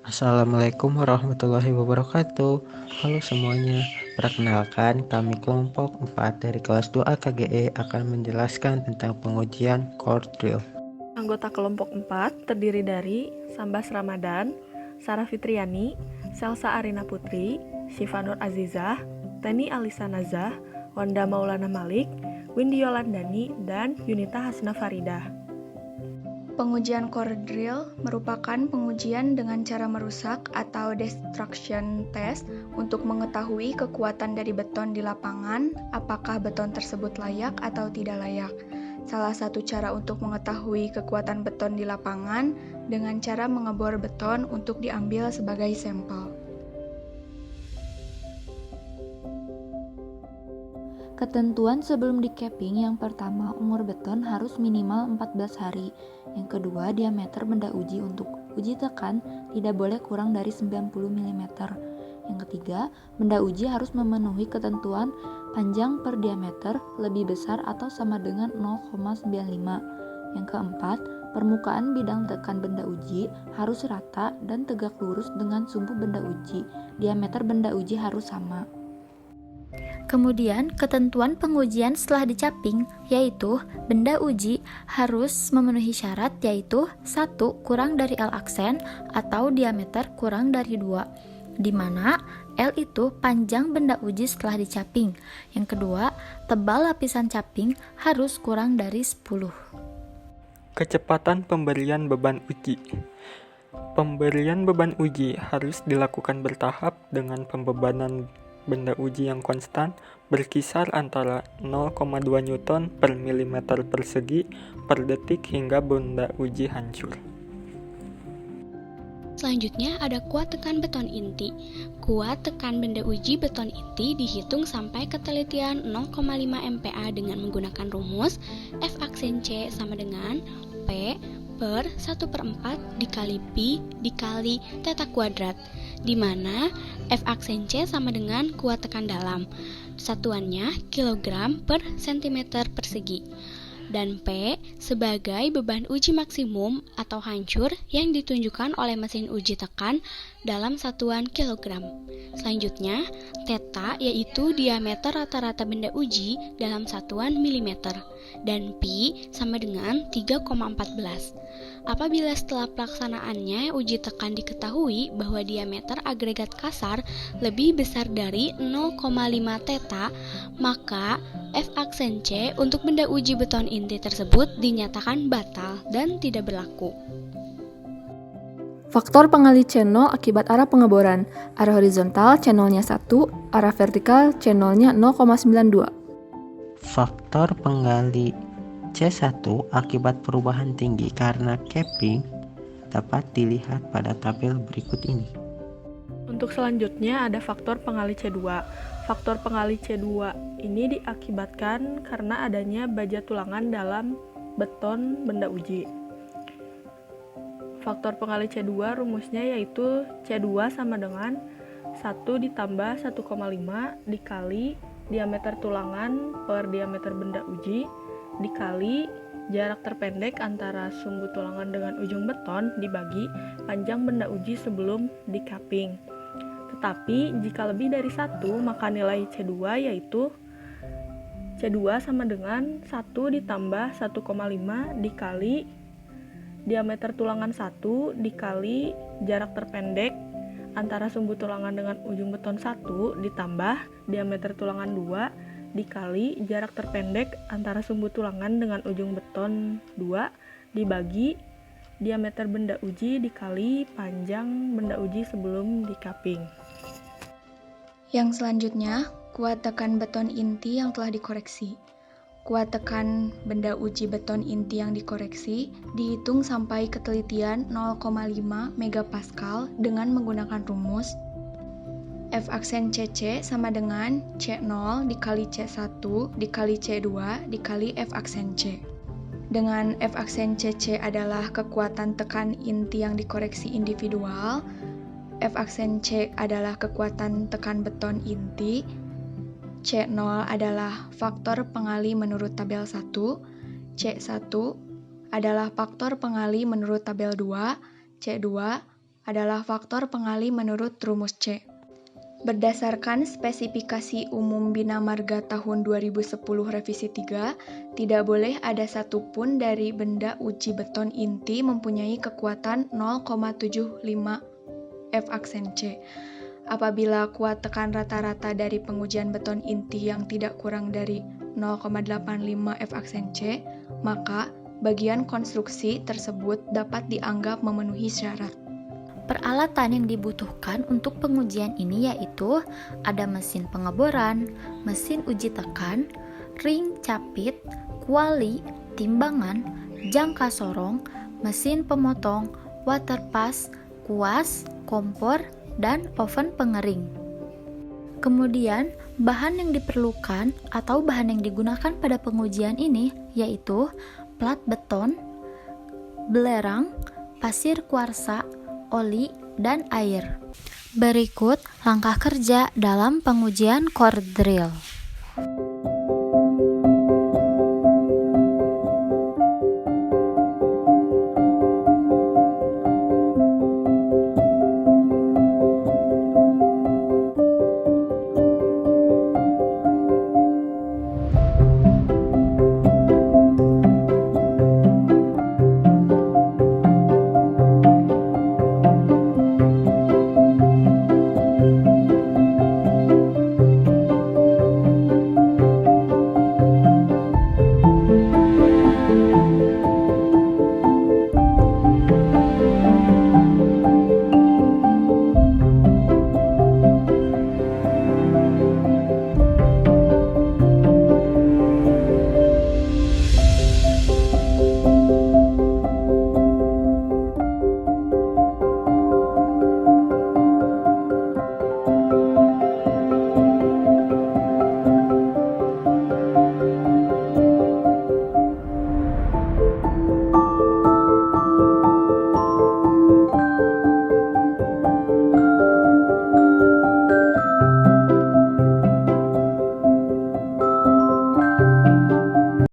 Assalamualaikum warahmatullahi wabarakatuh. Halo semuanya, perkenalkan kami kelompok 4 dari kelas 2A KGE akan menjelaskan tentang pengujian core drill. Anggota kelompok 4 terdiri dari Sambas Ramadan, Sarah Fitriani, Selsa Arina Putri, Syifa Nur Azizah, Teni Alisa Nazah, Wanda Maulana Malik, Windy Yolandani, dan Yunita Hasna Faridah. Pengujian core drill merupakan pengujian dengan cara merusak atau destruction test untuk mengetahui kekuatan dari beton di lapangan, apakah beton tersebut layak atau tidak layak. Salah satu cara untuk mengetahui kekuatan beton di lapangan dengan cara mengebor beton untuk diambil sebagai sampel. Ketentuan sebelum di-capping yang pertama, umur beton harus minimal 14 hari. Yang kedua, diameter benda uji untuk uji tekan tidak boleh kurang dari 90 mm. Yang ketiga, benda uji harus memenuhi ketentuan panjang per diameter lebih besar atau sama dengan 0,95. Yang keempat, permukaan bidang tekan benda uji harus rata dan tegak lurus dengan sumbu benda uji. Diameter benda uji harus sama. Kemudian, ketentuan pengujian setelah dicapping, yaitu benda uji harus memenuhi syarat yaitu 1. Kurang dari L aksen atau diameter kurang dari 2, di mana L itu panjang benda uji setelah dicapping. Yang kedua, tebal lapisan capping harus kurang dari 10. Kecepatan pemberian beban uji. Pemberian beban uji harus dilakukan bertahap dengan pembebanan benda uji yang konstan berkisar antara 0,2 Newton per milimeter persegi per detik hingga benda uji hancur. Selanjutnya ada kuat tekan beton inti. Kuat tekan benda uji beton inti dihitung sampai ketelitian 0,5 MPa dengan menggunakan rumus F aksen C sama dengan P per 1/4 dikali pi dikali theta kuadrat, di mana F aksen C sama dengan kuat tekan dalam. Satuannya kilogram per sentimeter persegi. Dan P sebagai beban uji maksimum atau hancur yang ditunjukkan oleh mesin uji tekan dalam satuan kilogram. Selanjutnya, theta yaitu diameter rata-rata benda uji dalam satuan milimeter, dan pi sama dengan 3,14. Apabila setelah pelaksanaannya uji tekan diketahui bahwa diameter agregat kasar lebih besar dari 0,5 theta, maka F aksen C untuk benda uji beton inti tersebut dinyatakan batal dan tidak berlaku. Faktor pengali channel akibat arah pengeboran. Arah horizontal channelnya 1, arah vertikal channelnya 0,92. Faktor penggali C1 akibat perubahan tinggi karena capping dapat dilihat pada tabel berikut ini. Untuk selanjutnya ada faktor pengali C2. Faktor pengali C2 ini diakibatkan karena adanya baja tulangan dalam beton benda uji. Faktor pengali C2 rumusnya yaitu C2 sama dengan 1 ditambah 1,5 dikali diameter tulangan per diameter benda uji dikali jarak terpendek antara sumbu tulangan dengan ujung beton dibagi panjang benda uji sebelum di-capping. Tetapi jika lebih dari 1, maka nilai C2 yaitu C2 sama dengan 1 ditambah 1,5 dikali diameter tulangan 1 dikali jarak terpendek antara sumbu tulangan dengan ujung beton 1 ditambah diameter tulangan 2 dikali jarak terpendek antara sumbu tulangan dengan ujung beton 2 dibagi diameter benda uji dikali panjang benda uji sebelum di-capping. Yang selanjutnya, kuat tekan beton inti yang telah dikoreksi. Kuat tekan benda uji beton inti yang dikoreksi dihitung sampai ketelitian 0,5 megapascal dengan menggunakan rumus F aksen CC sama dengan C0 dikali C1 dikali C2 dikali F aksen C. Dengan F aksen CC adalah kekuatan tekan inti yang dikoreksi individual, F aksen C adalah kekuatan tekan beton inti, C0 adalah faktor pengali menurut tabel 1, C1 adalah faktor pengali menurut tabel 2, C2 adalah faktor pengalih menurut rumus C. Berdasarkan spesifikasi umum Bina Marga tahun 2010 revisi 3, tidak boleh ada satupun dari benda uji beton inti mempunyai kekuatan 0,75 F aksen C. Apabila kuat tekan rata-rata dari pengujian beton inti yang tidak kurang dari 0,85 F aksen C, maka bagian konstruksi tersebut dapat dianggap memenuhi syarat. Peralatan yang dibutuhkan untuk pengujian ini yaitu ada mesin pengeboran, mesin uji tekan, ring capit, kuali, timbangan, jangka sorong, mesin pemotong, water pass, kuas, kompor, dan oven pengering. Kemudian, bahan yang diperlukan atau bahan yang digunakan pada pengujian ini yaitu plat beton, belerang, pasir kuarsa, oli, dan air. Berikut langkah kerja dalam pengujian core drill.